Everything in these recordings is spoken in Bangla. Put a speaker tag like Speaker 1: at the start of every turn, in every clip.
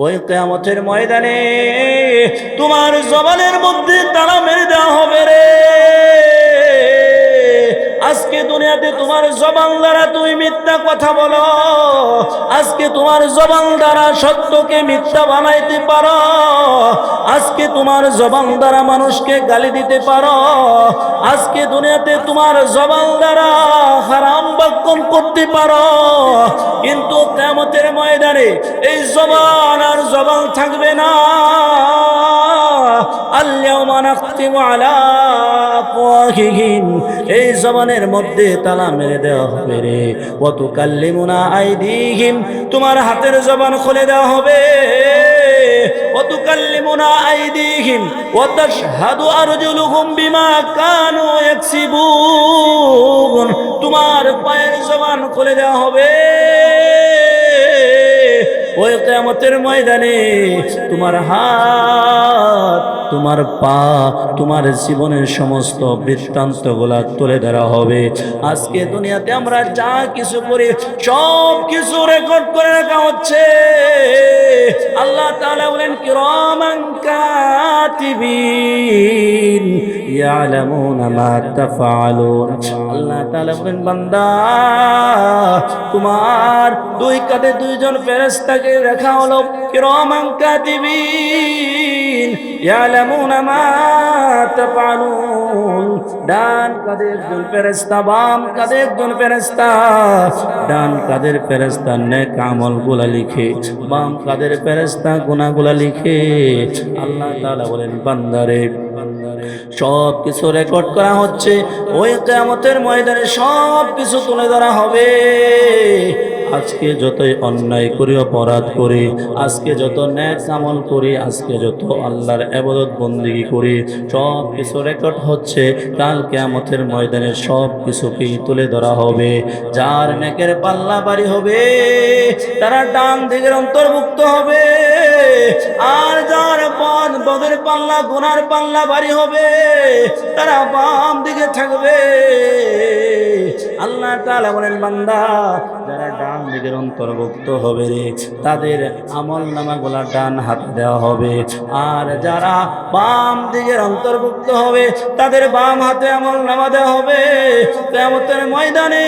Speaker 1: ওই কিয়ামতের ময়দানে তোমার জবানের মধ্যে তালা মেরে দেওয়া হবে রে। আজকে দুনিয়াতে তোমার জবান দ্বারা তুমি মিথ্যা কথা বলো, আজকে তোমার জবান দ্বারা সত্যকে মিথ্যা বানাইতে পারো, আজকে তোমার জবান দ্বারা মানুষকে গালি দিতে পারো, আজকে দুনিয়াতে তোমার জবান দ্বারা হারাম বক্ষণ করতে পারো, কিন্তু কিয়ামতের ময়দানে এই জবান আর জবান থাকবে না। আল-ইয়াওমা নাখতিমু আলা আফওয়াহিহিম, এই জবানের মধ্যে তালা মেরে দেওয়া হবে রে। ওয়া তুকাল্লিমুনা আইদিহিম, তোমার হাতের জবান খুলে দেওয়া হবে। ওয়া তুকাল্লিমুনা আইদিহিম ওয়া তাশহাদু আরজুলুহুম বিমা কানু ইয়াকসিবুন, তোমার পায়ের জবান খুলে দেওয়া হবে। ওই কিয়ামতের ময়দানে তোমার হাত, তোমার পা, তোমার জীবনের সমস্ত বৃত্তান্তগুলা তুলে ধরা হবে। আজকে দুনিয়াতে আমরা যা কিছু করি সব কিছু রেকর্ড করে রাখা হচ্ছে। আল্লাহ তাআলা বলেন কিরামান কাতিবিন ইয়ালামুনা মা তাফআলুন। আল্লাহ তাআলা বলেন বান্দা, তোমার দুই কাঁধে দুইজন ফেরেশতাকে রাখা হলো কিরামান কাতিবিন ইয়ালামুনা মা তাফআলুন। ডান কাঁধে একজন ফেরেশতা, বাম কাঁধে একজন ফেরেশতা। ডান কাঁধের ফেরেশতা নেক আমলগুলা লিখে, বাম কাঁধের ফেরেশতা গুনাহগুলা লিখে। আল্লাহ তাআলা বলেন বান্দারে, সব কিছু রেকর্ড করা হচ্ছে। ওই কিয়ামতের ময়দানে সব কিছু তুলে ধরা হবে। আজকে যতই অন্যায় করি, অপরাধ করি, আজকে যত নেক আমল করি, আজকে যত আল্লাহর ইবাদত বন্দেগী করি, সব কিছু রেকর্ড হচ্ছে। কাল কিয়ামতের ময়দানে সব কিছুকেই তুলে ধরা হবে। যার নেকের পাল্লা ভারী হবে তারা ডান দিকের অন্তর্ভুক্ত হবে, আর যার বদের পাল্লা, গুনার পাল্লা ভারী হবে তারা বাম দিকে থাকবে। আল্লাহ তাআলা বলেন বান্দা, যারা ডান দিকের অন্তর্ভুক্ত হবে রে, তাদের আমল নামাগুলা ডান হাতে দেওয়া হবে, আর যারা বাম দিকের অন্তর্ভুক্ত হবে তাদের বাম হাতে আমল নামা দেওয়া হবে। কিয়ামতের ময়দানে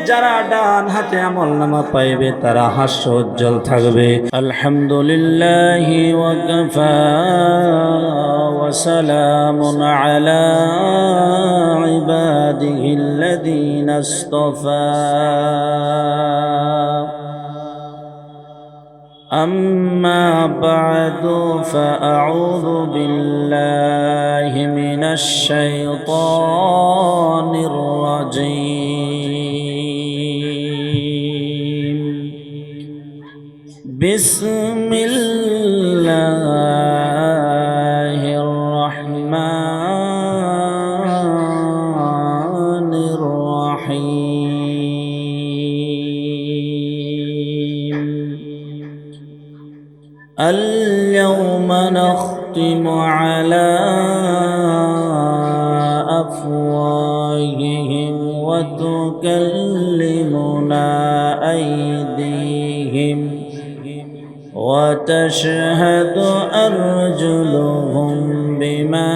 Speaker 1: যারা ডান হাতে আমল নামা পাইবে তারা হাস্য উজ্জ্বল থাকবে। আলহামদুলিল্লাহি ওয়া কাফা ওয়া সালামুন আলা ইবাদিহিল্লাযীনা ইসতাফা। أما بعد فأعوذ بالله من الشيطان الرجيم. بسم الله الرحمن الرحيم. اليوم نختم على أفواههم وتكلمنا أيديهم وتشهد أرجلهم بما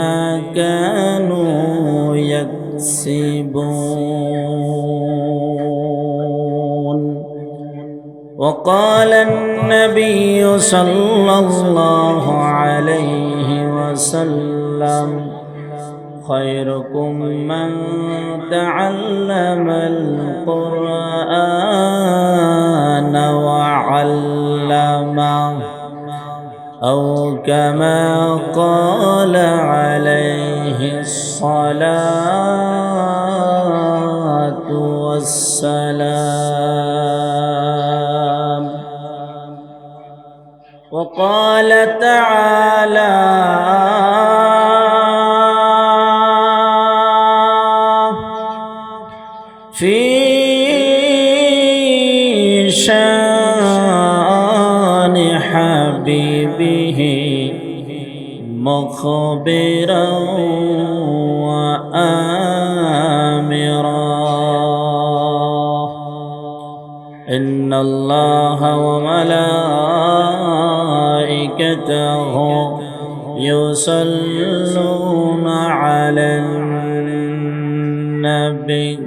Speaker 1: كانوا يكسبون. وقال النبي صلى الله عليه وسلم خيركم من تعلم القرآن وعلمه، أو كما قال عليه الصلاة والسلام. وقال تعالى في شان حبيبه مخبرا وآمرا. إن الله وملائكته وملائكته يصلون على النبي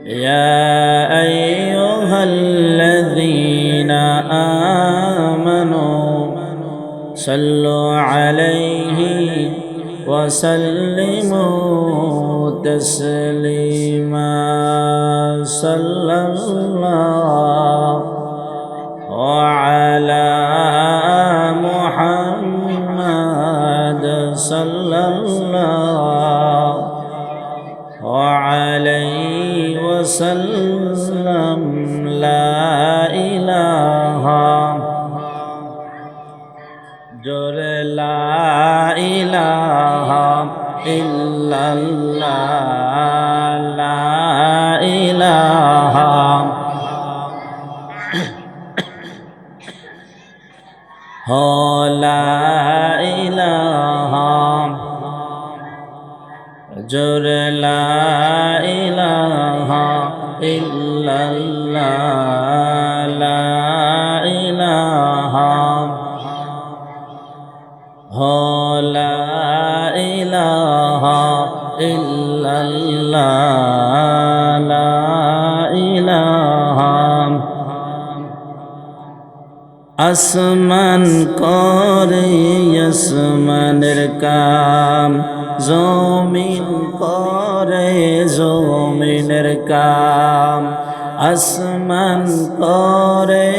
Speaker 1: يا أيها الذين آمنوا صلوا عليه وسلموا تسليما صلى الله على محمد صلى الله عليه وسلم لا إله جل لا إله إلا الله لا إله لا إله جل لا إله إلا الله لا إله لا إله إلا الله لا إله আসমান করে আসমানের কাম জমিন করে জমিনের কাম আসমান করে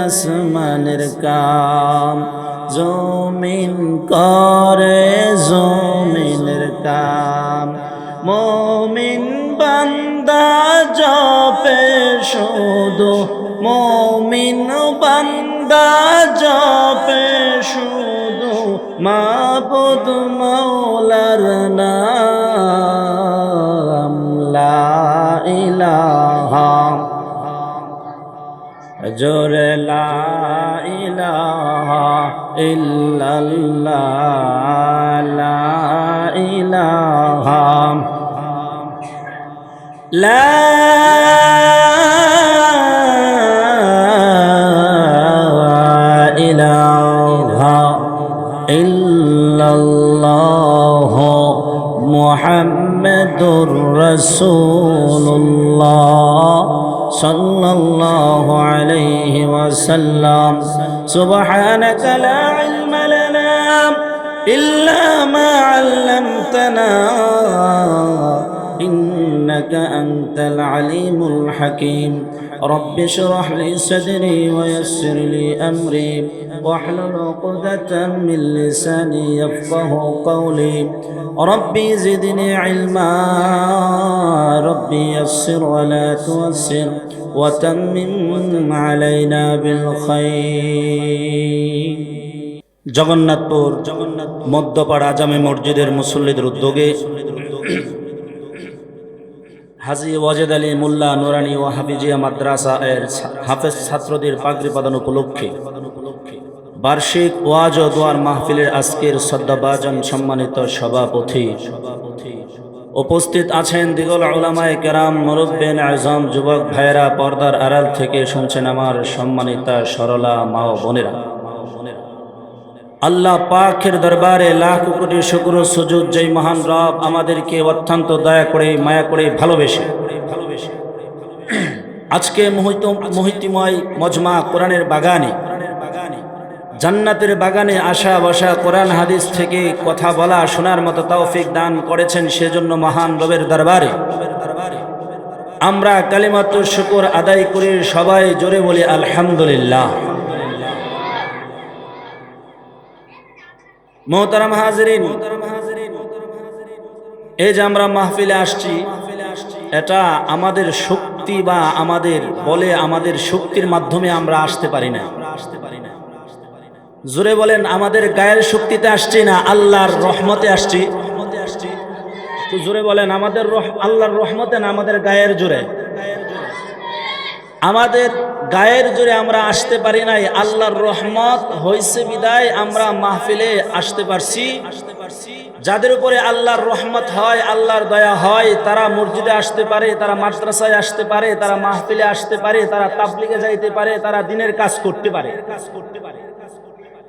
Speaker 1: আসমানের কাম জমিন করে জমিনের কাম মুমিন বান্দা জপে শুধু মুমিন বান্দা জপে শুধু মাবুদ মাওলার নাম লা ইলাহা জোরে লা ইলাহা ইল্লাল্লাহ লা ইলাহা লা ইলাহা ইল্লাল্লাহ মুহাম্মাদুর রাসূলুল্লাহ সাল্লাল্লাহু আলাইহি ওয়াসাল্লাম সুবহানাকা লা ইলমা লানা ইল্লা মা 'আল্লামতানা إنك أنت العليم الحكيم رب اشرح لي صدري ويسر لي أمري واحلل عقدة من لساني يفقه قولي ربي زدني علما ربي يسر ولا تؤسر وتمم علينا بالخير জগন্নাথপুর মধ্যপাড়া জামে মসজিদের মুসল্লিদের উদ্যোগে হাজী ওয়াজেদ আলী মোল্লা নুরানি ও হাফিজিয়া মাদ্রাসা এর হাফেজ ছাত্রদের পাগড়ি প্রদান উপলক্ষে বার্ষিক ওয়াজ ও দোয়ার মাহফিলের আজকের শ্রদ্ধাভাজন সম্মানিত সভাপতি উপস্থিত আছেন দিগল উলামায়ে কেরাম মুরব্বিন আযম যুবক ভাইরা পর্দার আড়াল থেকে শুনছেন আমার সম্মানিতা সরলা মা ও বোনেরা আল্লাহ পাকের দরবারে লাখ কোটি শুকর ও সুজুদ যেই মহান রব আমাদেরকে অত্যন্ত দয়া করে মায়া করে ভালোবেসে আজকে মুহিতিময় মজমা কোরআনের বাগানে জান্নাতের বাগানে আসা বসা কোরআন হাদিস থেকে কথা বলা শোনার মতো তৌফিক দান করেছেন সেজন্য মহান রবের দরবারে আমরা কালিমাতুশ শুকর আদায় করে সবাই জোরে বলি আলহামদুলিল্লাহ। মোহতারাম হাজিরিন, এই যে আমরা মাহফিলে আসছি এটা আমাদের শক্তি বা আমাদের বলে আমাদের শক্তির মাধ্যমে আমরা আসতে পারি না। জোরে বলেন, আমাদের গায়ের শক্তিতে আসছি না, আল্লাহর রহমতে আসছি। তো জোরে বলেন, আমাদের আল্লাহর রহমতে না আমাদের গায়ের জোরে? আমাদের গায়ের জোরে আমরা আসতে পারি নাই, আল্লাহর রহমত হয়েছে বিদায় আমরা মাহফিলে আসতে পারছি। যাদের উপরে আল্লাহর রহমত হয়, আল্লাহর দয়া হয়, তারা মসজিদে আসতে পারে, তারা মাদ্রাসায় আসতে পারে, তারা মাহফিলে আসতে পারে, তারা তাবলীগে যাইতে পারে, তারা দ্বীনের কাজ করতে পারে।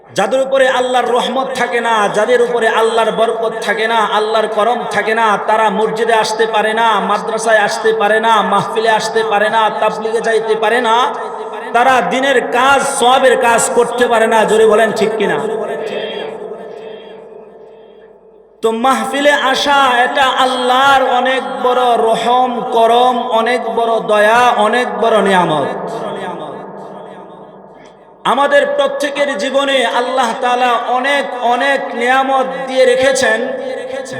Speaker 1: যাদের উপরে আল্লাহর রহমত থাকে না, যাদের উপরে আল্লাহর বরকত থাকে না, আল্লাহর করম থাকে না, তারা মসজিদে আসতে পারে না, মাদ্রাসায় আসতে পারে না, মাহফিলে আসতে পারে না, তাবলীগে যাইতে পারে না, তারা দিনের কাজ সওয়াবের কাজ করতে পারে না। জোরে বলেন ঠিক কিনা? তো মাহফিলে আসা এটা আল্লাহর অনেক বড় রহম করম, অনেক বড় দয়া, অনেক বড় নিয়ামত। আমাদের প্রত্যেকের জীবনে আল্লাহ তাআলা অনেক অনেক নিয়ামত দিয়ে রেখেছেন।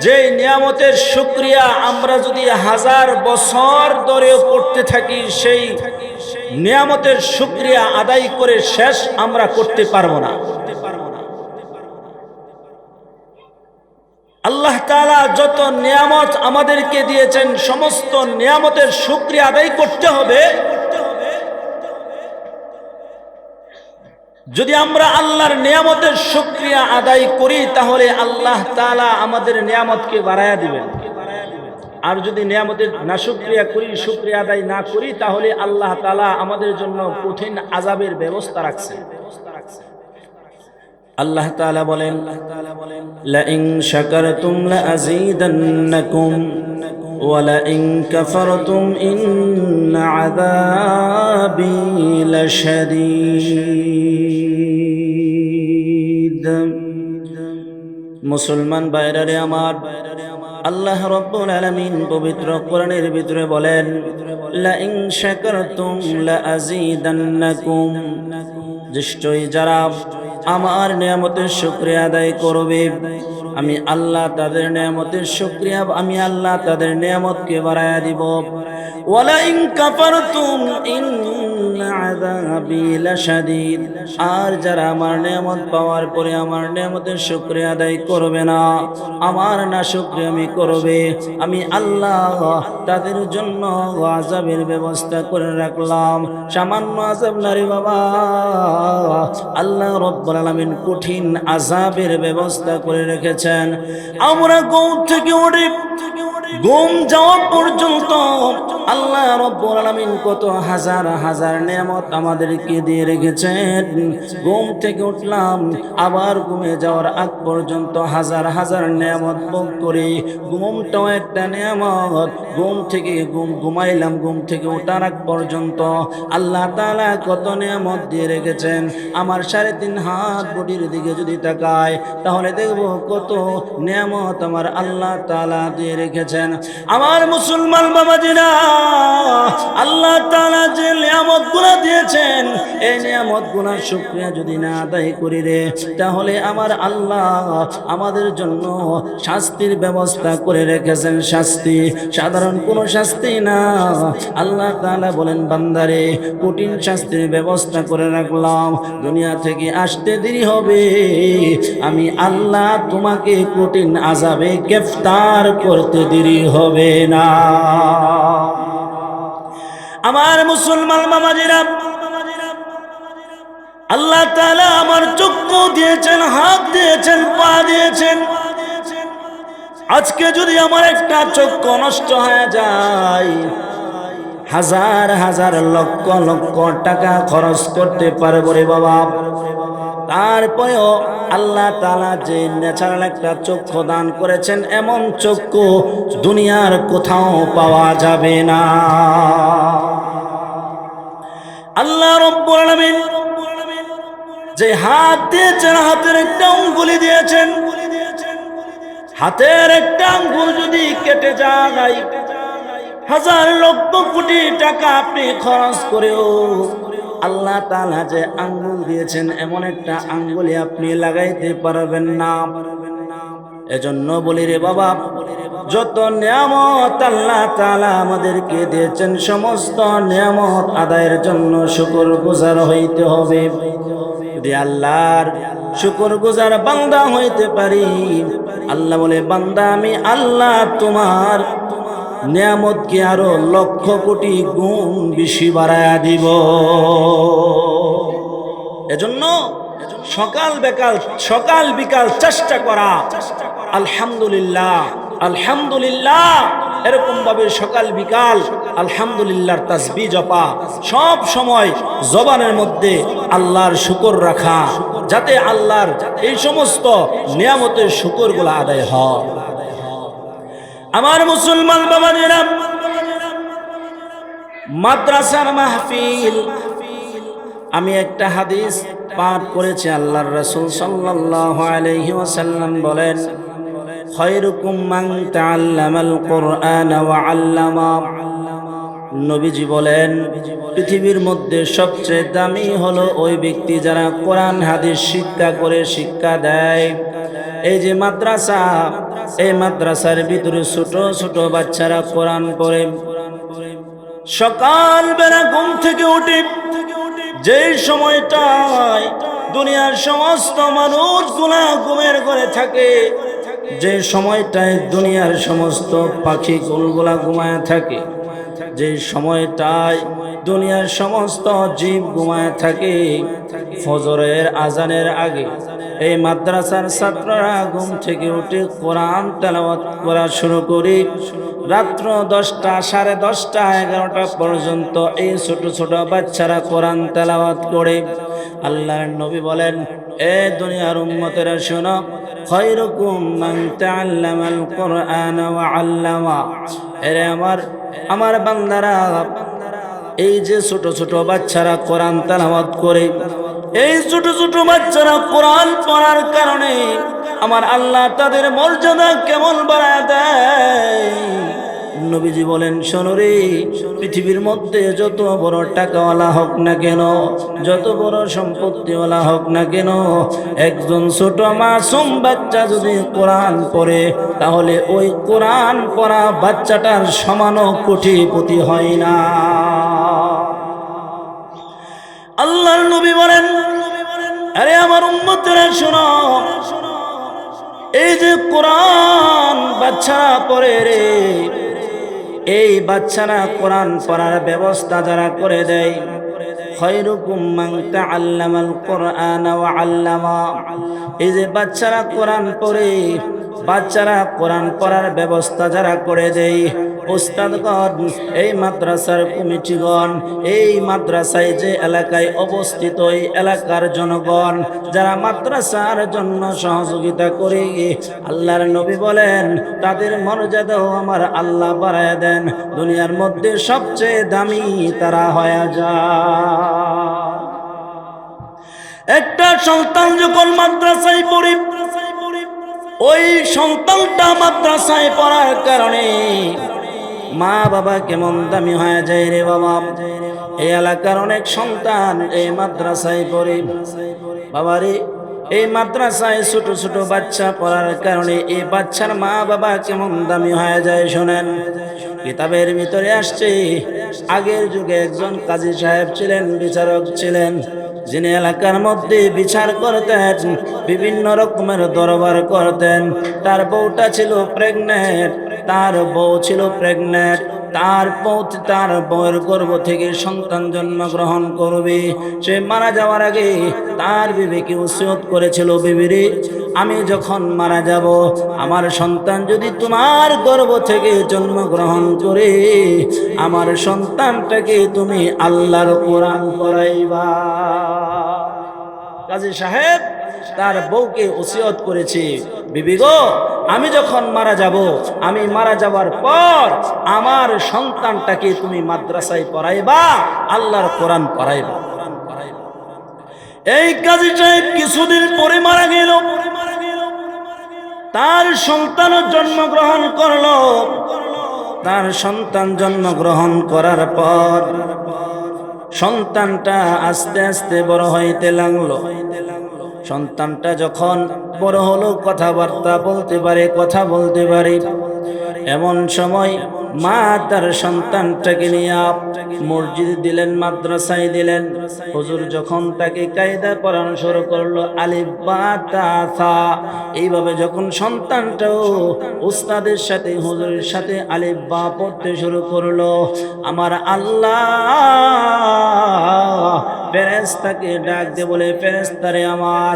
Speaker 1: যেই নিয়ামতের শুকরিয়া আমরা যদি 1000 বছর ধরেও করতে থাকি, সেই নিয়ামতের শুকরিয়া আদায় করে শেষ আমরা করতে পারবো না। আল্লাহ তাআলা যত নিয়ামত আমাদেরকে দিয়েছেন, সমস্ত নিয়ামতের শুকরিয়া আদায় করতে হবে। যদি আমরা আল্লাহর নিয়ামতের শুকরিয়া আদায় করি, তাহলে আল্লাহ তাআলা আমাদের নিয়ামতকে বাড়ায়া দিবেন। আর যদি নিয়ামতের নাশুকরিয়া করি, শুকরিয়া আদায় না করি, তাহলে আল্লাহ তাআলা আমাদের জন্য কঠিন আযাবের ব্যবস্থা রাখছেন। আল্লাহ তাআলা বলেন, লা ইন শাকারতুম লা আযীদান্নাকুম ওয়া লা ইন কাফারতুম ইন্না আযাবী লাশাদীদ। মুসলমান ভাইরারে আমার, আল্লাহ রাব্বুল আলামিন পবিত্র কোরআনের ভিতরে বলেন, লা ইন শাকারতুম লা আযীদান্নাকুম, নিশ্চয়ই যারা আমার নিয়ামতের শুকরিয়া আদায় করবে, আমি আল্লাহ তাদের নিয়ামতের শুকরিয়া, আমি আল্লাহ তাদের নিয়ামতকে বাড়ায়া দিব। ওয়ালা ইন কাফারতুম ইন্না আযাবী লাশাদীদ, আর যারা আমার নিয়ামত পাওয়ার পরে আমার নিয়ামতের শুকরিয়া আদায় করবে না, আমার নাশুকরিয়ামি করবে, আমি আল্লাহ তাদের জন্য আযাবের ব্যবস্থা করে রাখলাম। সামান্য আযাব না রে বাবা, আল্লাহ রাব্বুল আলামিন কঠিন আযাবের ব্যবস্থা করে রেখেছেন। আমরা ঘুম থেকে উঠে ঘুম যাওয়া পর্যন্ত আল্লাহ রাব্বুল আলামিন কত হাজার হাজার নিয়ামত আমাদেরকে দিয়ে রেখেছেন। ঘুম থেকে উঠলাম, আবার ঘুমে যাওয়ার আগ পর্যন্ত হাজার হাজার নিয়ামত ভোগ করি। ঘুমটাও একটা নিয়ামত। ঘুম থেকে ঘুমাইলাম, ঘুম থেকে ওঠার আগ পর্যন্ত আল্লাহ তাআলা কত নিয়ামত দিয়ে রেখেছেন। আমার 3.5 হাত বডির দিকে যদি তাকায়, তাহলে দেখব কত নিয়ামত আমার আল্লাহ তাআলা দিয়ে রেখেছেন। আমার মুসলমান বাবাজিরা, আল্লাহ তাআলা যে নিয়ামতগুলো দিয়েছেন, এই নিয়ামতগুলোর শুকরিয়া যদি না আদায় করি রে, তাহলে আমার আল্লাহ আমাদের জন্য শাস্তির ব্যবস্থা করে রেখেছেন। শাস্তি সাধারণ কোনো শাস্তি না। আল্লাহ তাআলা বলেন, বান্দারে কঠিন শাস্তির ব্যবস্থা করে রাখলাম। দুনিয়া থেকে আসতে দেরি হবে, আমি আল্লাহ তোমাকে কঠিন আযাবে গ্রেফতার করতে দেরি হবে না। আমার মুসলমান মামাজিরা, আল্লাহ তাআলা আমার চক্ষু দিয়েছেন, হাত দিয়েছেন, পা দিয়েছেন। আজকে যদি আমার একটা চক্ষু নষ্ট হয়ে যায়, হাজার হাজার লক্ষ লক্ষ টাকা খরচ করতে পারবো রে বাবা। তারপরেও আল্লাহ তাআলা যে ন্যাচারাল একটা চক্ষু দান করেছেন, এমন চক্ষু দুনিয়ার কোথাও পাওয়া যাবে না। আল্লাহ রাব্বুল আলামিন যে হাত দিয়েছেন, হাতের একটা আঙ্গুলি দিয়েছেন। হাতের একটা আঙ্গুল যদি কেটে যায়, হাজার লক্ষ কোটি টাকা আপনি খরচ করেও আল্লাহ তাআলা যে আঙ্গুল দিয়েছেন, এমন একটা আঙ্গুলি আপনি লাগাইতে পারবেন না। এজন্য বলি রে বাবা, যত নিয়ামত আল্লাহ তাআলা আমাদেরকে দিয়েছেন, সমস্ত নিয়ামত আদায়ের জন্য শুকরগুজার হইতে হবে। যদি আল্লাহর শুকরগুজার বান্দা হইতে পারি, আল্লাহ বলে, বান্দা আমি আল্লাহ তোমার নিয়ামতকে আরো লক্ষ কোটি গুণ বেশি বাড়ায়া দিব। এজন্য সকাল বিকাল চেষ্টা করা, আলহামদুলিল্লাহ আলহামদুলিল্লাহ, এরকম ভাবে সকাল বিকাল আলহামদুলিল্লাহর তাসবিহ জপা, সব সময় জবানের মধ্যে আল্লাহর শুকর রাখা। যাতে আল্লাহর এই সমস্ত নিয়ামতের শুকরগুলো আদায় হয়। আমার মুসলমান বাবাজিরা, মাদ্রাসার মাহফিল, আমি একটা হাদিস পাঠ করেছি। আল্লাহর রাসূল সাল্লাল্লাহু আলাইহি ওয়াসাল্লাম বলেন, খায়রুকুম মান তাআল্লামাল কুরআনা ওয়া আল্লামা। নবীজি বলেন, পৃথিবীর মধ্যে সবচেয়ে দামি হলো ওই ব্যক্তি যারা কোরআন হাদিস শিক্ষা করে, শিক্ষা দেয়। এই যে মাদ্রাসা, এই মাদ্রাসার ভিতরে ছোট ছোট বাচ্চারা কোরআন পড়ে। সকাল বেলা ঘুম থেকে উঠে যেই সময়টায় দুনিয়ার সমস্ত মানুষগুলা ঘুমের ঘরে থাকে, যে সময়টায় দুনিয়ার সমস্ত পাখি কুলগুলা ঘুমায় থাকে, যে সময়টায় দুনিয়ার সমস্ত জীব ঘুমায় থাকে, ফজরের আজানের আগে এই মাদ্রাসার ছাত্ররা ঘুম থেকে উঠে কোরআন তেলাওয়াত করা শুরু করি। রাত্র 10টা, 10:30, 11টা পর্যন্ত এই ছোট ছোট বাচ্চারা কোরআন তেলাওয়াত করে। আল্লাহর নবী বলেন, এ দুনিয়ার উম্মতেরা শোনো, খায়রুকুম মান তাআল্লামাল কুরআনা ওয়া আল্লামা। এরে আমার বান্দারা, এই যে ছোট ছোট বাচ্চারা কোরআন তেলাওয়াত করে, এই ছোট ছোট বাচ্চারা কোরআন পড়ার কারণে আমার আল্লাহ তাদের মর্যাদা কেমন বাড়ায় দেয়। নবীজি বলেন, শোনো রে, পৃথিবীর মধ্যে যত বড় টাকাওয়ালা হোক না কেন, যত বড় সম্পত্তিওয়ালা হোক না কেন, একজন ছোট মাসুম বাচ্চা যদি কোরআন পড়ে, তাহলে ওই কোরআন পড়া বাচ্চাটার সমানও কোটিপতি হয় না। আল্লাহর নবী বলেন, আরে আমার উম্মতেরা শোনো, এই যে কোরআন বাচ্চারা পড়ে রে, এই বাচ্চারা কোরআন পড়ার ব্যবস্থা যারা করে দেয়, খায়রুকুম মান তাআল্লামাল কুরআনা ওয়া আল্লামা। এই যে বাচ্চারা কোরআন পড়ে, বাচ্চারা কোরআন পড়ার ব্যবস্থা যারা করে দেয়, উস্তাদগণ, এই মাদ্রাসার কমিটিগণ, এই মাদ্রাসায় যে এলাকায় অবস্থিত এই এলাকার জনগণ যারা মাদ্রাসার জন্য সহযোগিতা করে, আল্লাহর নবী বলেন তাদের মর্যাদাও আমার আল্লাহ বাড়ায় দেন। দুনিয়ার মধ্যে সবচেয়ে দামি তারা হয়ে যায়। একটা সন্তান যখন মাদ্রাসায় পড়ে, ওই সন্তানটা মাদ্রাসায় পড়ার কারণে মা বাবা কেমন দামি হয়ে যায় রে বাবা। এই এলাকার অনেক সন্তান এই মাদ্রাসায় পড়ে, বাবারে এই মাদ্রাসায় ছোট ছোট বাচ্চা পড়ার কারণে এই বাচ্চার মা বাবা কেমন দামি হয়ে যায়। শোনেন, কিতাবের ভিতরে আসছে, আগের যুগে একজন কাজী সাহেব ছিলেন, বিচারক ছিলেন, যিনি এলাকার মধ্যে বিচার করতেন, বিভিন্ন রকমের দরবার করতেন। তার বউটা ছিল প্রেগনেন্ট, তার বউ ছিল প্রেগনেন্ট, তার বউয়ের গর্ভ থেকে সন্তান জন্মগ্রহণ করবে। সে মারা যাওয়ার আগে তার বিবিকে ওসিয়ত করেছিল, বিবিরে, আমি যখন মারা যাব, আমার সন্তান যদি তোমার গর্ভ থেকে জন্মগ্রহণ করে, আমার সন্তানটাকে তুমি আল্লাহর কোরআন পড়াইবা। কাজী সাহেব তার বউকে ওসিয়ত করেছে, বিবি গো, আমি যখন মারা যাব, আমি মারা যাওয়ার পর আমার সন্তানটাকে তুমি মাদ্রাসায় পড়াইবা, আল্লাহর কোরআন পড়াইবা। এই কাজী সাহেব কিছুদিন পরে মারা গেল, তার সন্তান জন্মগ্রহণ করলো। তার সন্তান জন্মগ্রহণ করার পর সন্তানটা আস্তে আস্তে বড় হইতে লাগলো। সন্তানটা যখন বড় হলো, কথাবার্তা বলতে পারে, কথা বলতে পারে, এমন সময় মা তার সন্তানটাকে নিয়ে মসজিদে দিলেন, মাদ্রাসায় দিলেন। হুজুর যখন তাকে কায়দা পড়ানো শুরু করলো, আলিফ বা তা থা, এইভাবে যখন সন্তানটাও উস্তাদের সাথে, হুজুরের সাথে আলিফ বা পড়তে শুরু করলো, আমার আল্লাহ ফেরেশতাকে ডাক দিয়ে বলে, ফেরেশতারে আমার,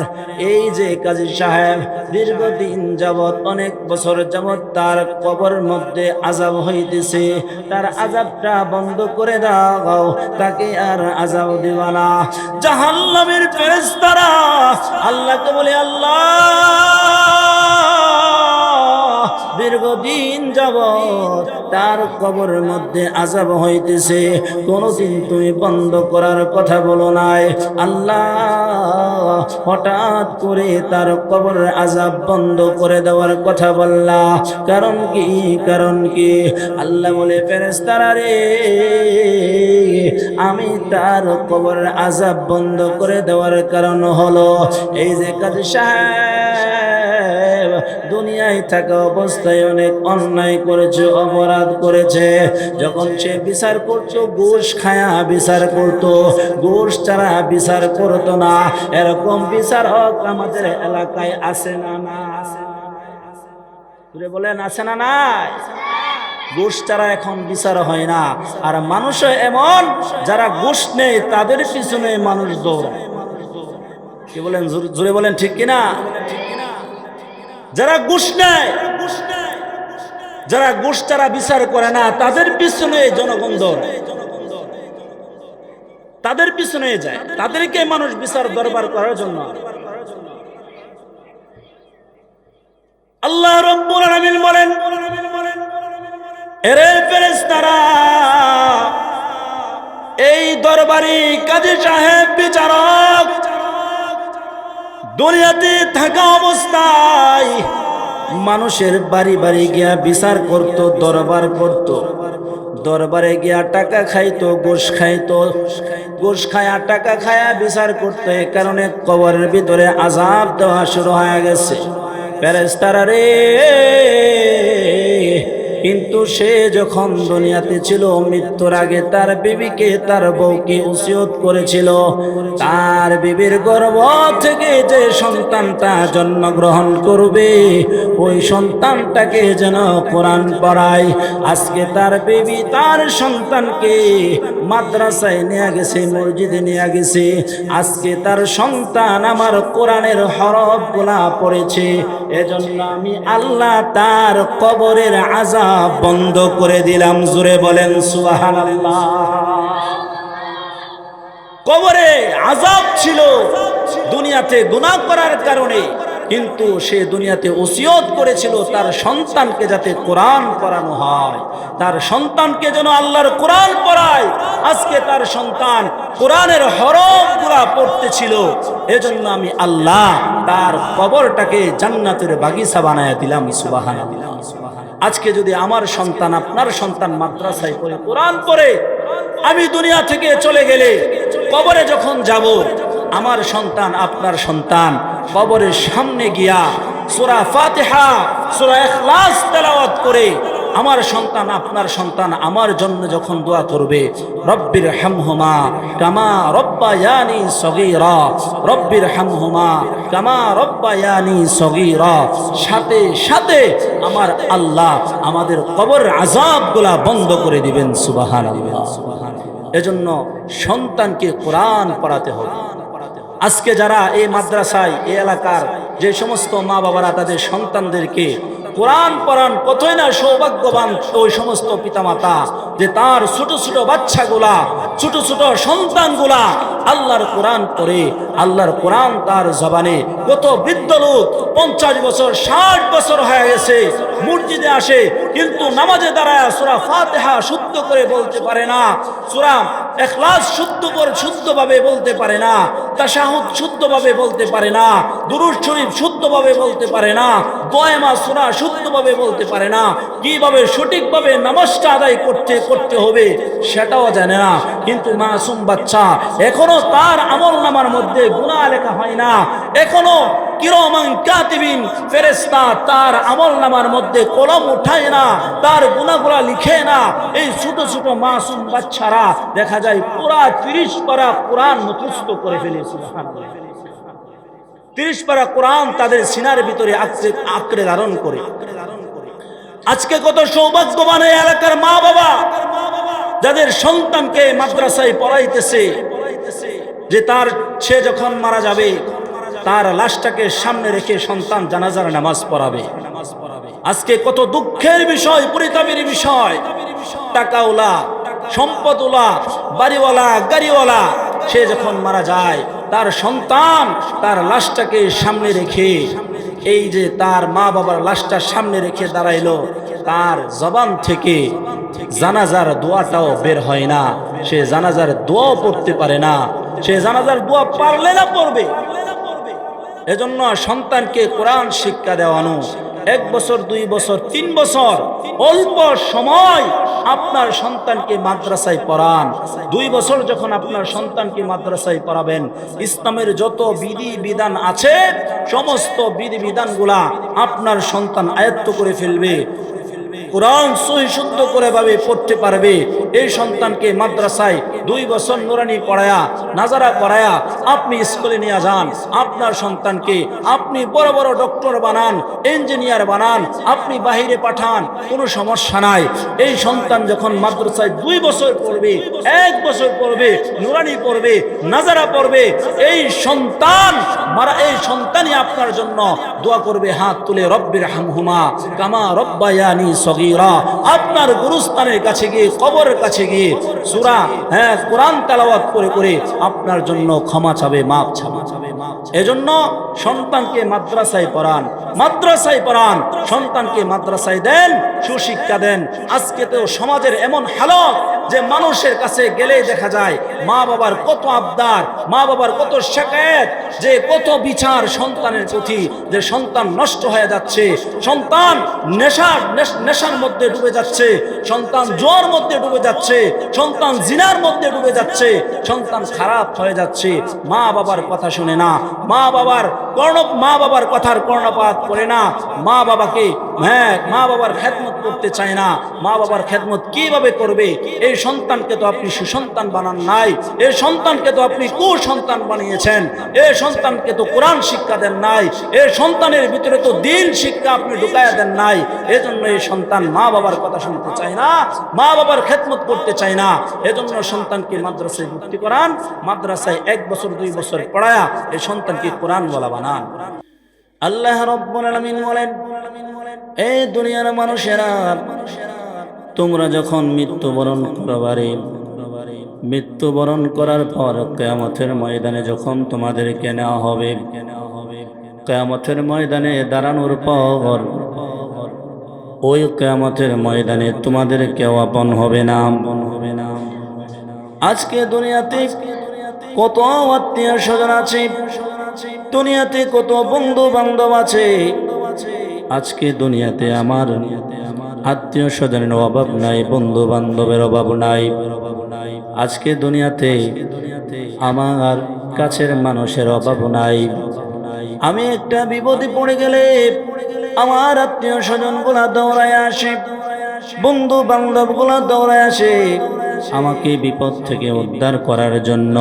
Speaker 1: এই যে কাজী সাহেব দীর্ঘদিন যাবৎ, অনেক বছর যাবৎ তার কবরের মধ্যে আযাব হইতেছে, তার আযাবটা বন্ধ করে দাও, তাকে আর আযাব দিবা না। জাহান্নামের ফেরেশতারা আল্লাহকে বলে, আল্লাহ দীর্ঘদিন যাবৎ তার কবরের মধ্যে আযাব হইতেছে, কোনদিন তুমি বন্ধ করার কথা বলো নাই। আল্লাহ হঠাৎ করে তার কবরের আযাব বন্ধ করে দেওয়ার কথা বললা, কারণ কি? কারণ কি? আল্লাহ বলে, ফেরেশতারা রে, আমি তার কবরের আযাব বন্ধ করে দেওয়ার কারণ হলো, এই যে কাজী সাহেব দুনিয়ায় থাকা অবস্থায় অনেক অন্যায় করেছে, অপরাধ করেছে। যখন সে বিচার করতো, ঘুষ খায়া বিচার করতো, ঘুষ ছাড়া বিচার করতো না। এরকম বিচারক আমাদের এলাকায় আছে না? না বলেন, আছে না? নাই। ঘুষ ছাড়া এখন বিচার হয় না। আর মানুষ এমন, যারা ঘুষ নেয় তাদের পিছনে মানুষ দৌড়ায়। কি বলেন? জোরে বলেন, ঠিক কিনা? যারা ঘুষ নেয়, যারা ঘুষ ছাড়া বিচার করে না, তাদের পিছনে জনগণ দৌড়ায়, তাদের পিছনে যায়, তাদেরকে মানুষ বিচার দরবার করার জন্য। আল্লাহ রাব্বুল আলামিন বলেন, এরে ফেরেশতারা, এই দরবারি কাজী সাহেব বিচারক দুনিয়াতে থাকা অবস্থায় মানুষের বাড়ি বাড়ি গিয়া বিচার করত, দরবার করত, দরবারে গিয়া টাকা খাইতো, ঘুষ খাইতো, ঘুষ খায়া টাকা খায়া বিচার করতো। এই কারণে কবরের ভিতরে আযাব দেওয়া শুরু হয়ে গেছে। ফেরেশতারা রে, কিন্তু সে যখন দুনিয়াতে ছিল, মৃত্যুর আগে তার বিবিকে, তার বউকে ওসিয়ত করেছিল, তার বিবির গর্ভ থেকে যে সন্তানটা জন্মগ্রহণ করবে, ওই সন্তানটাকে যেন কোরআন পড়ায়। আজকে তার বিবি তার সন্তানকে মাদ্রাসায় নিয়ে গেছে, মসজিদে নিয়ে গেছে। আজকে তার সন্তান আমার কোরআনের হরফগুলা পড়েছে। এজন্য আমি আল্লাহ তার কবরের আযাব বন্ধ করে দিলাম। জোরে বলেন সুবহানাল্লাহ। কবরে আযাব ছিল দুনিয়াতে গুনাহ করার কারণে, কিন্তু সে দুনিয়াতে ওসিয়ত করেছিল তার সন্তানকে যাতে কোরআন পড়ানো হয়, তার সন্তানকে যেন আল্লাহর কোরআন পড়ায়। আজকে তার সন্তান কোরআনের হরফগুলা পড়তেছিল, এজন্য আমি আল্লাহ তার কবরটাকে জান্নাতের বাগিচা বানায়া দিলাম। সুবহানাল্লাহ। আজকে যদি আমার সন্তান, আপনার সন্তান মাদ্রাসায় পড়ে, কোরআন পড়ে, আমি দুনিয়া থেকে চলে গেলে কবরে যখন যাব, আমার সন্তান, আপনার সন্তান কবরের সামনে গিয়া সূরা ফাতিহা, সূরা ইখলাস তেলাওয়াত করে আমার সন্তান, আপনার সন্তান আমার জন্য যখন দোয়া করবে, রব্বির হামহুমা কামা রব্বায়ানি সগীরা, রব্বির হামহুমা কামা রব্বায়ানি সগীরা, সাথে সাথে আমার আল্লাহ আমাদের কবর আযাবগুলা বন্ধ করে দিবেন। সুবহানাল্লাহ। এজন্য সন্তানকে কোরআন পড়াতে হবে। আজকে যারা এই মাদ্রাসায়, এই এলাকার যে সমস্ত মা বাবারা তাদের সন্তানদেরকে কোরআন পড়ান, কতই না সৌভাগ্যবান ওই সমস্ত পিতামাতা, যে তার ছোট ছোট বাচ্চাগুলা, ছোট ছোট সন্তানগুলা আল্লাহর কোরআন পড়ে, আল্লাহর কোরআন তার জবানে। কত বৃদ্ধ লোক 50 বছর 60 বছর হয়ে গেছে, মসজিদে আসে, কিন্তু নামাজে দাঁড়ায় সূরা ফাতিহা শুদ্ধ করে বলতে পারে না, সূরা ইখলাস শুদ্ধভাবে বলতে পারে না, তাশাহুদ শুদ্ধভাবে বলতে পারে না, দুরূদ শরীফ শুদ্ধভাবে বলতে পারে না, দোয়া সূরা শুদ্ধভাবে বলতে পারে না, কিভাবে সঠিকভাবে নামাজটা আদায় করতে হবে সেটাও জানে না। কিন্তু মাসুম বাচ্চা, এখনো তার আমলনামার মধ্যে গুনাহ লেখা হয় না, এখনো কিরামান কাতিবিন ফেরেশতা তার আমলনামার মধ্যে কলম উঠায় না, তার গুনাহগুলো লিখে না। এই ছোট ছোট মাসুম বাচ্চারা দেখা যায় পুরা 30 পারা কোরআন মুখস্থ করে ফেলে। সুবহানাল্লাহ। 30 পারা কোরআন তাদের সিনার ভিতরে আঁকড়ে ধারণ করে। আজকে কত সৌভাগ্যবান এই এলাকার মা বাবা যাদের সন্তানকে মাদ্রাসায় পড়াইতেছে, যে সে যখন মারা যাবে তার লাশটাকে সামনে রেখে সন্তান জানাজার নামাজ পড়াবে। আজকে কত দুঃখের বিষয়, পরিতাপের বিষয়, টাকাওয়ালা, সম্পদওয়ালা, বাড়িওয়ালা, গাড়িওয়ালা, সে যখন মারা যায় তার সন্তান তার লাশটাকে সামনে রেখে, এই যে তার মা বাবার লাশটা সামনে রেখে দাঁড়াইলো, তার জবান থেকে জানাজার দোয়াটাও বের হয় না, সে জানাজার দোয়াও পড়তে পারে না, সে জানাজার দোয়া পারলে না পড়বে। এজন্য সন্তানকে কোরআন শিক্ষা দেওয়ানো, 1 বছর 2 বছর 3 বছর অল্প সময় আপনার সন্তানকে মাদ্রাসায় পড়ান। 2 বছর যখন আপনার সন্তানকে মাদ্রাসায় পড়াবেন, ইসলামের যত বিধি বিধান আছে সমস্ত বিধি বিধানগুলা আপনার সন্তান আয়ত্ত করে ফেলবে, কোরআন সহি শুদ্ধ করে ভাবে পড়তে পারবে। এই সন্তানকে মাদ্রাসায় 2 বছর নুরানি পড়ায়া, নাজারা করায়া আপনি স্কুলে নিয়ে যান। আপনার সন্তানকে আপনি বড় বড় ডক্টর বানান, ইঞ্জিনিয়ার বানান, আপনি বাহিরে পাঠান, কোনো সমস্যা নাই। এই সন্তান যখন মাদ্রাসায় 2 বছর পড়বে, 1 বছর পড়বে, নুরানি পড়বে, নাজারা পড়বে, এই সন্তানই আপনার জন্য দোয়া করবে হাত তুলে, রব্বির হামহুমা কামা রব্বায়ানি সগীরা। আপনার গুরুস্থানের কাছে গিয়ে, কবরের কাছে গিয়ে সূরা কোরআন তেলাওয়াত করে করে আপনার জন্য ক্ষমা চাবে, মাপ চাবে। এজন্য সন্তানকে মাদ্রাসায় পড়ান, মাদ্রাসায় পড়ান, সন্তানকে মাদ্রাসায় দেন, সুশিক্ষা দেন। আজকে তো সমাজের এমন হালত যে মানুষের কাছে গেলেই দেখা যায় মা বাবার কত আবদার, মা বাবার কত শিকায়েত, যে কত বিচার সন্তানের প্রতি, যে সন্তান নষ্ট হয়ে যাচ্ছে, সন্তান নেশার মধ্যে ডুবে যাচ্ছে, সন্তান জোয়ার মধ্যে ডুবে যাচ্ছে, সন্তান জিনার মধ্যে ডুবে যাচ্ছে, সন্তান খারাপ হয়ে যাচ্ছে। মা বাবার কথা শুনে না, মা বাবার কথার কর্ণপাত করে না, মা বাবার খেদমত করতে চায় না। মা বাবার খেদমত কিভাবে করবে? এই সন্তানকে তো আপনি সুসন্তান বানান নাই, এই সন্তানকে তো আপনি কুসন্তান বানিয়েছেন, এই সন্তানকে তো কোরআন শিক্ষা দেন নাই, এই সন্তানের ভিতরে তো দিন শিক্ষা আপনি ঢুকায়া দেন নাই। এজন্য এই সন্তান মা বাবার কথা শুনতে চায় না, মা বাবার খেদমত করতে চায় না। এজন্য সন্তানকে মাদ্রাসায় ভর্তি করান, মাদ্রাসায় 1 বছর 2 বছর পড়ায়া এই সন্তানকে কোরআন বলা বানান। আল্লাহ রাব্বুল আলামিন বলেন, এই দুনিয়ার মানুষেরা, তোমরা যখন মৃত্যুবরণ করবারে, মৃত্যুবরণ করার পর কিয়ামতের ময়দানে যখন তোমাদেরকে নেওয়া হবে, কিয়ামতের ময়দানে দাঁড়ানোর পর ওই কিয়ামতের ময়দানে তোমাদের কেউ আপন হবে না। আজকে দুনিয়াতে কত আত্মীয় স্বজন আছে, দুনিয়াতে কত বন্ধু বান্ধব আছে। আজকে দুনিয়াতে আমার আত্মীয় স্বজনের অভাব নাই, বন্ধু বান্ধবের অভাব নাই। আজকে দুনিয়াতে আমার কাছের মানুষের অভাব নাই। আমি একটা বিপদে পড়ে গেলে আমার আত্মীয় স্বজন গুলা দৌড়ায় আসে, বন্ধু বান্ধব গুলা দৌড়ায় আসে আমাকে বিপদ থেকে উদ্ধার করার জন্য।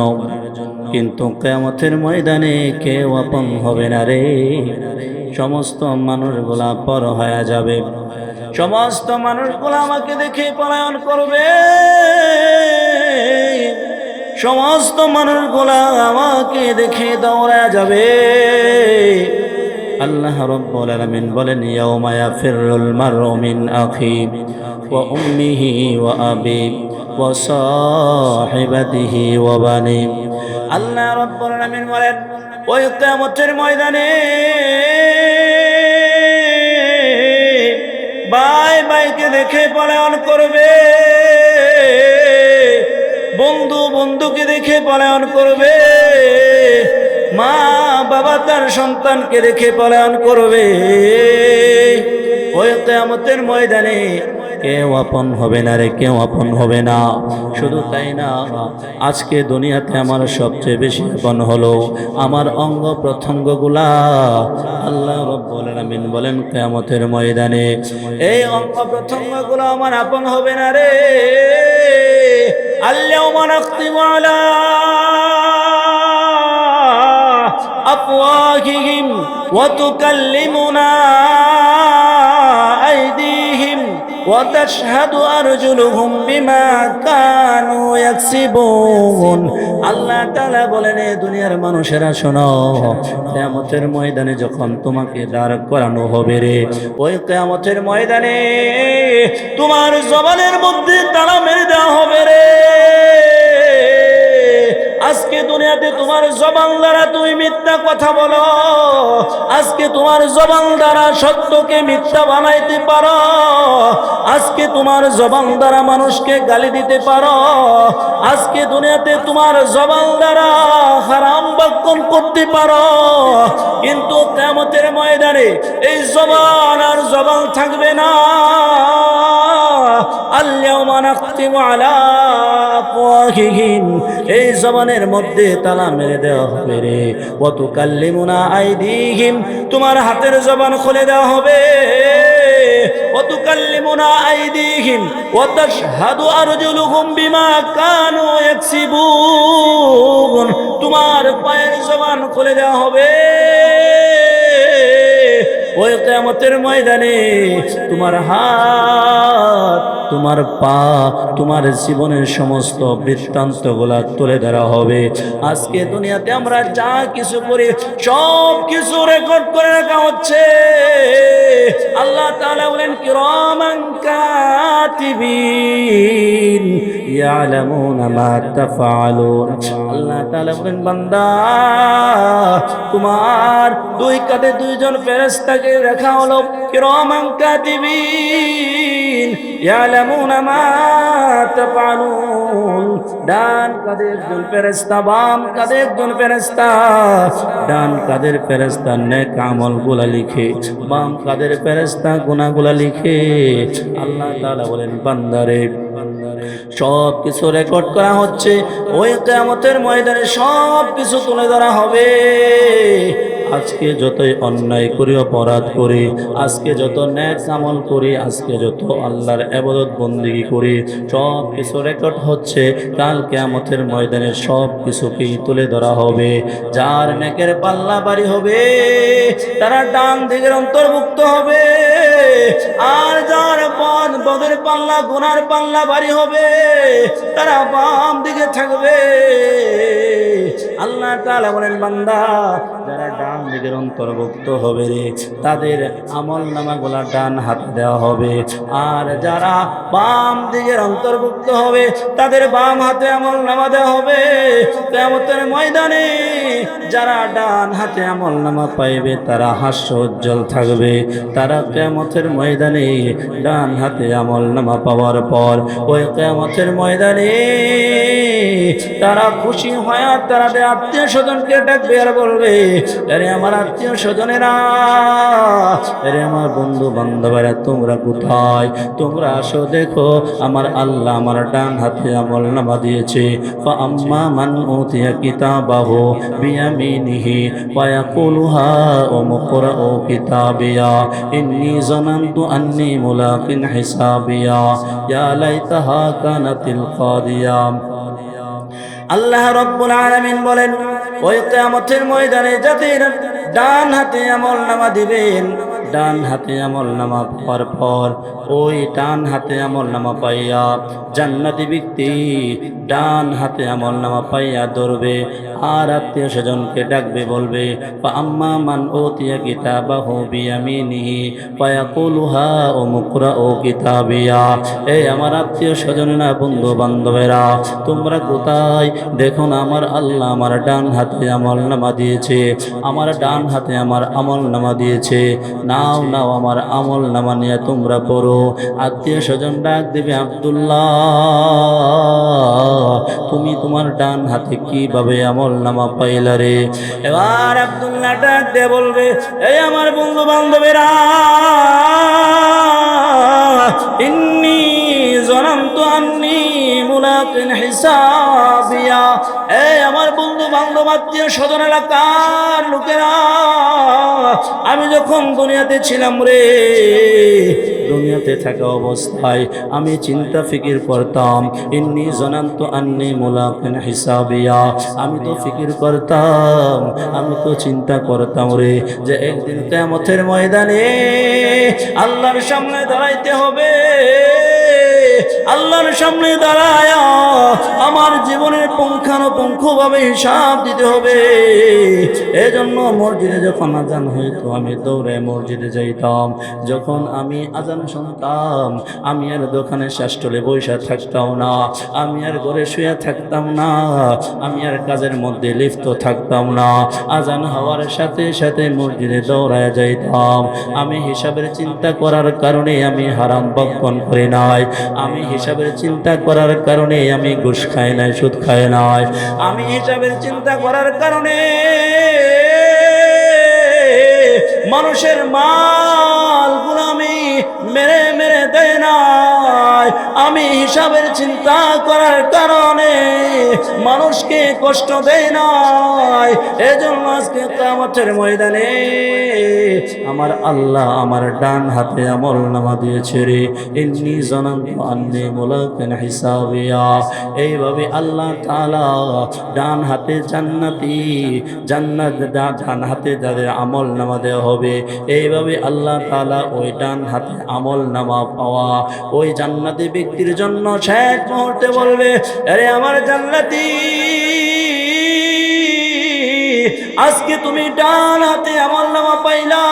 Speaker 1: কিন্তু কিয়ামতের ময়দানে কেউ আপন হবে না রে। সমস্ত মানুষগুলা পর হয়ে যাবে, সমস্ত মানুষগুলা আমাকে দেখে পলায়ন করবে, সমস্ত মানুষগুলা আমাকে দেখে দৌড়া যাবে। আল্লাহ রাব্বুল আলামিন বলেন, ইয়াউমা ইয়াফিরুল মারউ মিন আখি ওয়া উম্মিহি ওয়া আবি ওয়া সাহিবাতিহি ওয়া বানি। আল্লাহ রাব্বুল আলামিন বলেন, ওই কিয়ামতের ময়দানে ভাই ভাইকে দেখে পলায়ন করবে, বন্ধু বন্ধুকে দেখে পলায়ন করবে, মা বাবা তার সন্তানকে দেখে পলায়ন করবে। ওই কিয়ামতের ময়দানে কেউ আপন হবে না রে, কেউ আপন হবে না। শুধু তাই না, আজকে দুনিয়াতে আমার সবচেয়ে বেশি আপন হলো আমার অঙ্গ প্রত্যঙ্গগুলা। আল্লাহ রাব্বুল আলামিন বলেন, কিয়ামতের ময়দানে এই অঙ্গ প্রত্যঙ্গগুলো আমার আপন হবে না রে। আল-ইয়াওমা নাখতিমু আলা আফওয়াহিহিম ওয়া তুকাল্লিমুনা আইদিহিম ওয়া তাশহাদু আরজুলুহুম বিমা কানু ইয়াকসিবুন। আল্লাহ তাআলা বলেন, এ দুনিয়ার মানুষেরা শোনো, কিয়ামতের ময়দানে যখন তোমাকে দাঁড় করানো হবে রে, ওই কিয়ামতের ময়দানে তোমার জবানের মধ্যে তালা মেরে দেওয়া হবে রে। আজকে দুনিয়াতে তোমার জবান দ্বারা তুমি মিথ্যা কথা বলো, আজকে তোমার জবান দ্বারা সত্যকে মিথ্যা বানাইতে পারো, আজকে তোমার জবান দ্বারা মানুষকে গালি দিতে পারো, আজকে দুনিয়াতে তোমার জবান দ্বারা হারাম বক্ষণ করতে পারো, কিন্তু কিয়ামতের ময়দানে এই জবান আর জবান থাকবে না। আল-ইয়াওমা নাখতিমু আলা আফওয়াহিহিম, এই জবানের মধ্যে তালা মেরে দেওয়া হবে রে। ওয়া তুকাল্লিমুনা আইদিহিম, তোমার হাতের জবান খুলে দেওয়া হবে। ওয়া তুকাল্লিমুনা আইদিহিম ওয়া তাশহাদু আরজুলুহুম বিমা কানু ইয়াকসিবুন, তোমার পায়ের জবান খুলে দেওয়া হবে। ওই কিয়ামতের ময়দানে তোমার হাত, তোমার পা, তোমার জীবনের সমস্ত বৃত্তান্তগুলা তুলে ধরা হবে। আজকে দুনিয়াতে আমরা যা কিছু করি সব কিছু রেকর্ড করে রাখা হচ্ছে। আল্লাহ তাআলা বলেন, কিরামান কাতিবিন ইয়ালামুনা মা তাফআলুন। আল্লাহ তাআলা বলেন, বান্দা, তোমার দুই কাঁধে দুইজন ফেরেশতাকে রাখা হলো, কিরামান কাতিবিন ইয়ালামুনা মা তাফআলুন। ডান কাঁধে একজন ফেরেশতা, বাম কাঁধে একজন ফেরেশতা। ডান কাঁধের ফেরেশতা নেক আমলগুলা লিখে, বাম কাঁধের ফেরেশতা গুনাহগুলা লিখে। আল্লাহ তাআলা বলেন, বান্দারে, সব কিছু রেকর্ড করা হচ্ছে। ওই কিয়ামতের ময়দানে সব কিছু তুলে ধরা হবে। আজকে যতই অন্যায় করি, অপরাধ করি, আজকে যত নেক আমল করি, আজকে যত আল্লাহর ইবাদত বন্দেগী করি, সব কিছু রেকর্ড হচ্ছে। কাল কিয়ামতের ময়দানে সব কিছুকেই তুলে ধরা হবে। যার নেকের পাল্লা ভারী হবে তারা ডান দিকের অন্তর্ভুক্ত হবে, আর যার বদের পাল্লা, গুনার পাল্লা ভারী হবে তারা বাম দিকে থাকবে। আল্লাহ তাআলা বলেন, বান্দা, যারা ডান দিকের অন্তর্ভুক্ত হবে রে, তাদের আমল নামাগুলা ডান হাতে দেওয়া হবে, আর যারা বাম দিকের অন্তর্ভুক্ত হবে তাদের বাম হাতে আমল নামা দেওয়া হবে। কিয়ামতের ময়দানে যারা ডান হাতে আমল নামা পাইবে তারা হাস্য উজ্জ্বল থাকবে। তারা কিয়ামতের ময়দানে ডান হাতে আমল নামা পাওয়ার পর ওই কিয়ামতের ময়দানে তারা খুশি হয়, তারা আত্মীয় স্বজনকে ডাকবে আর বলবে, আরে আমার আত্মীয় স্বজনেরা, আরে আমার বন্ধু বান্ধবেরা, তোমরা কোথায়? তোমরা আসো, দেখো আমার আল্লাহ আমার ডান হাতে আমল নামা দিয়েছে। ফাআম্মা মান উতিয়া কিতাবাহু বিয়ামিনিহি ফায়াকুলু হাউমুকরাউ কিতাবিয়া ইন্নী যানানতু আন্নী মুলাকিন হিসাবিয়া ইয়া লাইতাহা কানাতিল কাদিয়া। আল্লাহ রাব্বুল আলামিন বলেন, ওই কিয়ামতের ময়দানে যাদের ডান হাতে আমল নামা দিবেন, ডান হাতে আমল নামা পাওয়ার পর ওই ডান হাতে আমল নামা পাইয়া জান্নাতি ব্যক্তি ডান হাতে আমল নামা পাইয়া ধরবে, আর আত্মীয় স্বজনকে ডাকবে, বলবে, ফাআম্মা মান উতিয়া কিতাবাহু বিয়ামিনিহি ফায়াকুলু হাউমুকরাউ কিতাবিয়া। এই আমার আত্মীয় স্বজনেরা, বন্ধু বান্ধবেরা, তোমরা কোথায়? দেখো না, আমার আল্লাহ আমার ডান হাতে আমল নামা দিয়েছে, আমার ডান হাতে আমার আমল নামা দিয়েছে। নাও নাও, আমার আমল নামা নিয়ে তোমরা পড়ো। আত্মীয় স্বজন ডাক দেবে, আব্দুল্লাহ, তুমি তোমার ডান হাতে কিভাবে আমল নামা পাইলা রে? এবার আব্দুল্লাহ ডাক দিয়ে বলবে, এই আমার বন্ধু বান্ধবেরা, ইন্নী যানানতু আন্নী মুলাকিন হিসাবিয়া। এই আমার বন্ধু বান্ধব, আত্মীয় স্বজন, এলাকার লোকেরা, আমি যখন দুনিয়াতে ছিলাম রে, দুনিয়াতে থাকা অবস্থায় আমি চিন্তা ফিকির করতাম, ইন্নী জানান্তু আন্নী মুলাকিন হিসাবিয়া। আমি তো ফিকির করতাম, আমি তো চিন্তা করতাম রে যে একদিন কিয়ামতের ময়দানে আল্লাহর সামনে দাঁড়াইতে হবে, আল্লাহর সামনে দাঁড়ায় আমার জীবনের পুঙ্খানুপুঙ্খভাবে হিসাব দিতে হবে। এজন্য মসজিদে যখন আজান হইতো আমি দৌড়ে মসজিদে যাইতাম। যখন আমি আজান শুনতাম আমি আর দোকানে শাসটলে বসে থাকতাম না, আমি আর ঘরে শুয়ে থাকতাম না, আমি আর কাজের মধ্যে লিপ্ত থাকতাম না। আজান হওয়ার সাথে সাথে মসজিদে দৌড়ায় যাইতাম। আমি হিসাবের চিন্তা করার কারণে আমি হারাম ভক্ষণ করি নাই, আমি হিসাবের চিন্তা করার কারণে আমি ঘুষ খাই নাই, সুদ খাই নাই, আমি হিসাবের চিন্তা করার কারণে মানুষের মালগুলো আমি মেরে মেরে দেয় নাই, আমি হিসাবের চিন্তা করার কারণে মানুষকে কষ্ট দেয় নাই। এজন্য আজকে কিয়ামতের ময়দানে আমার আল্লাহ আমার ডান হাতে আমলনামা দিয়েছে রে, ইন্নী জানান্তু আন্নী মুলাকিন হিসাবিয়া। এইভাবে আল্লাহ তাআলা ডান হাতে জান্নাতি, জান্নাত ডান হাতে যাদের আমলনামা দেওয়া হবে, এইভাবে আল্লাহ তাআলা ওই ডান হাতে আমলনামা পাওয়া ওই জান্নাতি ব্যক্তির জন্য শেষ মুহূর্তে বলবে, আরে আমার জান্নাতি, আজকে তুমি ডান হাতে আমলনামা পাইলা,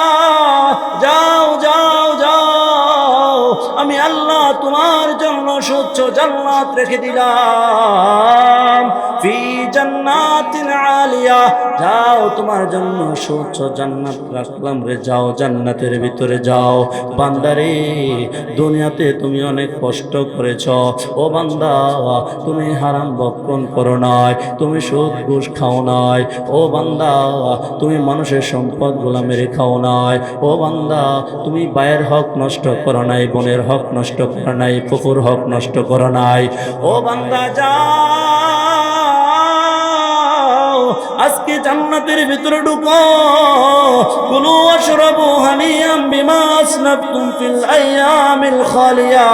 Speaker 1: যাও যাও যাও, আমি আল্লাহ তোমার জন্য স্বচ্ছ জান্নাত রেখে দিলাম, ফি জান্নাতিন আলিয়া, যাও তোমার জন্য স্বচ্ছ জান্নাত রাখলাম রে, যাও জান্নাতের ভিতরে যাও। বান্দারে, দুনিয়াতে তুমি অনেক কষ্ট করেছ, ও বান্দা তুমি হারাম ভক্ষণ করো নাই, তুমি সুদ ঘুষ খাও নাই, ও বান্দা তুমি মানুষের সম্পদগুলো মেরে খাও নাই, ও বান্দা তুমি ভাইয়ের হক নষ্ট করো নাই, বোনের হক নষ্ট করো নাই, ফুফুর হক নষ্ট করো নাই, ও বান্দা যাও আজকে জান্নাতের ভিতরে ঢুকো, কুলু ওয়াশরাবু হানিয়াম বিমা আসনাফতুম ফিল আইয়ামিল খালিয়া।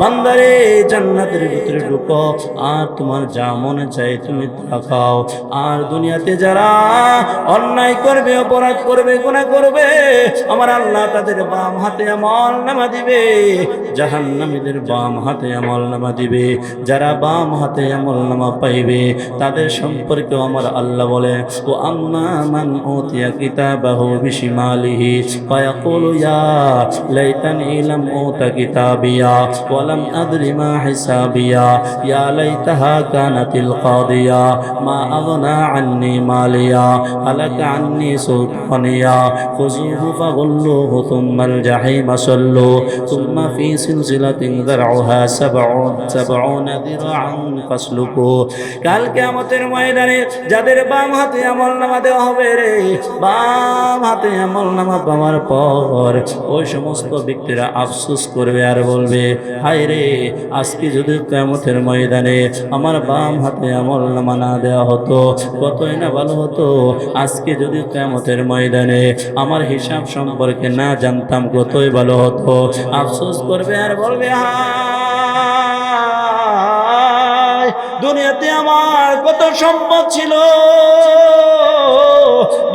Speaker 1: বান্দারে, জান্নাতের ভিতরে ঢুকো আর তোমার যা মনে চাই তুমি তা খাও। আর দুনিয়াতে যারা অন্যায় করবে, অপরাধ করবে, গুনাহ করবে, আমার আল্লাহ তাদের বাম হাতে আমলনামা দিবে, জাহান্নামীদের বাম হাতে আমলনামা দিবে। যারা বাম হাতে আমলনামা পাইবে তাদের সম্পর্কে আমার আল্লাহ বলে, ও আম্মা মান উতিয়া কিতাবাহু বিশিমালিহি ফায়াকুলু ইয়া লাইতানি লাম উতা কিতাবিয়া ওয়া লাম আদরি মা হিসাবিয়া ইয়া লাইতাহা কানাতিল কাদিয়া মা আগনা আন্নি মালিয়া হালাকা আন্নি সুলতানিয়া খুযুহু ফাগুল্লুহু থুম্মাল জাহিমা সাল্লু থুম্মা ফি সিলসিলাতিন যারউহা সাবউনা দিরআন ফাসলুকু। কাল কিয়ামতের ময়দানে যাদের বাম হাতে আমলনামা দেওয়া হবে রে, বাম হাতে আমলনামা পাওয়ার পর ওই সমস্ত ব্যক্তিরা আফসোস করবে আর বলবে, হায় রে, আজকে যদি কিয়ামতের ময়দানে আমার বাম হাতে আমলনামা না দেওয়া হতো কতই না ভালো হতো, আজকে যদি কিয়ামতের ময়দানে আমার হিসাব সম্পর্কে না জানতাম কতই ভালো হতো। আফসোস করবে আর বলবে, হায়, দুনিয়াতে আমার কত সম্পদ ছিল,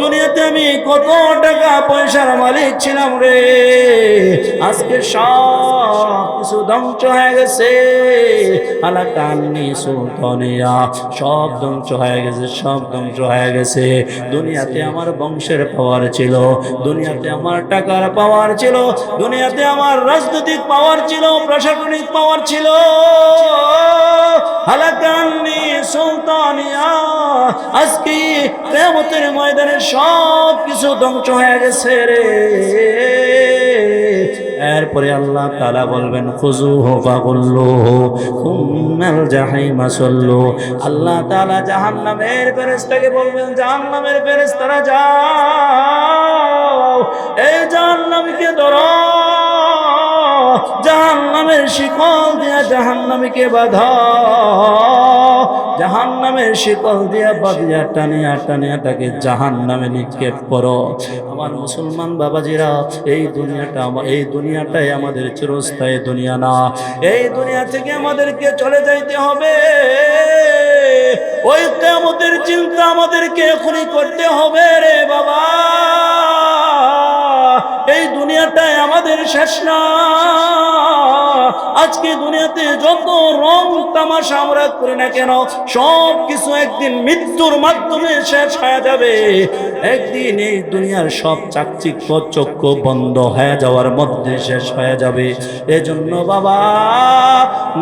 Speaker 1: দুনিয়াতে আমি কত টাকা পয়সার মালিক ছিলাম রে, আজকে সব কিছু ধ্বংস হয়ে গেছে, হালাকা আন্নি সুলতানিয়া, সব ধ্বংস হয়ে গেছে, সব ধ্বংস হয়ে গেছে। দুনিয়াতে আমার বংশের পাওয়ার ছিল, দুনিয়াতে আমার টাকার পাওয়ার ছিল, দুনিয়াতে আমার রাজনৈতিক পাওয়ার ছিল, প্রশাসনিক পাওয়ার ছিল, হালাকা আন্নি সুলতানিয়া, আজকে কিয়ামতের ময়দানে সব কিছু ধ্বংস হয়ে গেছে রে। এরপরে আল্লাহ তাআলা বলবেন, খুযুহু ফাগুল্লুহু থুম্মাল জাহিমা সাল্লু। আল্লাহ তাআলা জাহান্নামের ফেরেশতাকে বলবেন, জাহান্নামের ফেরেশতারা যাও, এই জাহান্নামীকে ধরো, জাহান্নামের জাহান্নামের শিকল দিয়া জাহান্নামীকে বাঁধা, জাহান্নামের শিকল দিয়া বাঁধিয়া টানিয়া টানিয়া তাকে জাহান্নামে নিক্ষেপ করো। আমার মুসলমান বাবাজিরা, এই দুনিয়াটাই আমাদের চিরস্থায়ী দুনিয়া না। এই দুনিয়া থেকে আমাদেরকে চলে যাইতে হবে। ওই কিয়ামতের চিন্তা আমাদেরকে এখনই করতে হবে রে বাবা। এই দুনিয়াটাই আমাদের শেষ না। আজকে দুনিয়াতে যত রং তামাশা আমরা করি না কেন, সব কিছু একদিন মৃত্যুর মাধ্যমে শেষ হয়ে যাবে। একদিন এই দুনিয়ার সব চাকচিক্য চক্ষু বন্ধ হয়ে যাওয়ার মধ্যে শেষ হয়ে যাবে। এজন্য বাবা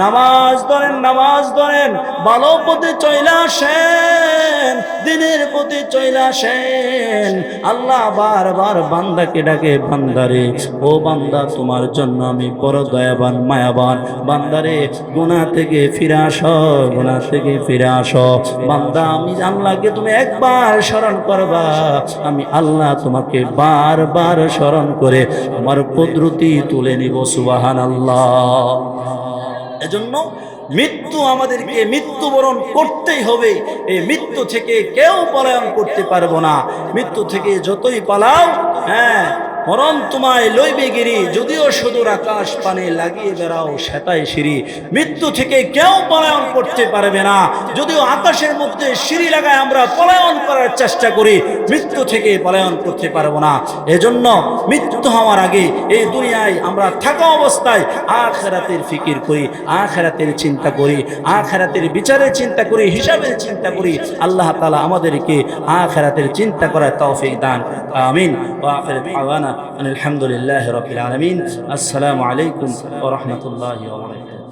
Speaker 1: নামাজ ধরেন, নামাজ ধরেন, ভালো পথে চইলা আসেন, দিনের পথে চইলা আসেন। আল্লাহ বারবার বান্দাকে ডাকে, বান্দারে ও বান্দা তোমার জন্য আমি বড় দয়াবান মায়াবান। বান্দারে গুনাহ থেকে ফিরে আসো, গুনাহ থেকে ফিরে আসো। বান্দা আমি আল্লাহকে তুমি একবার স্মরণ করবা, আমি আল্লাহ তোমাকে বারবার স্মরণ করে আমার কুদরতি তুলে নিব। সুবহানাল্লাহ। এজন্য মৃত্যু আমাদেরকে মৃত্যুবরণ করতেই হবে। এই মৃত্যু থেকে কেউ পলায়ন করতে পারবো না। মৃত্যু থেকে যতই পালাও, মরণ তোমায় লইবে গিরি, যদিও সুদূর আকাশ পানে লাগিয়ে বেড়াও সেটাই সিঁড়ি। মৃত্যু থেকে কেউ পলায়ন করতে পারবে না। যদিও আকাশের মধ্যে সিঁড়ি লাগায় আমরা পলায়ন করার চেষ্টা করি, মৃত্যু থেকে পলায়ন করতে পারবো না। এজন্য মৃত্যু হওয়ার আগে এই দুনিয়ায় আমরা থাকা অবস্থায় আখিরাতের ফিকির করি, আখিরাতের চিন্তা করি, আখিরাতের বিচারের চিন্তা করি, হিসাবের চিন্তা করি। আল্লাহ তাআলা আমাদেরকে আখিরাতের চিন্তা করার তৌফিক দান। আমিন। ওয়া আখিরু দাওয়ানা আলহামদুলিল্লাহি রাব্বিল আলামিন। আসসালামু আলাইকুম ওয়া রাহমাতুল্লাহি ওয়া বারাকাতুহু।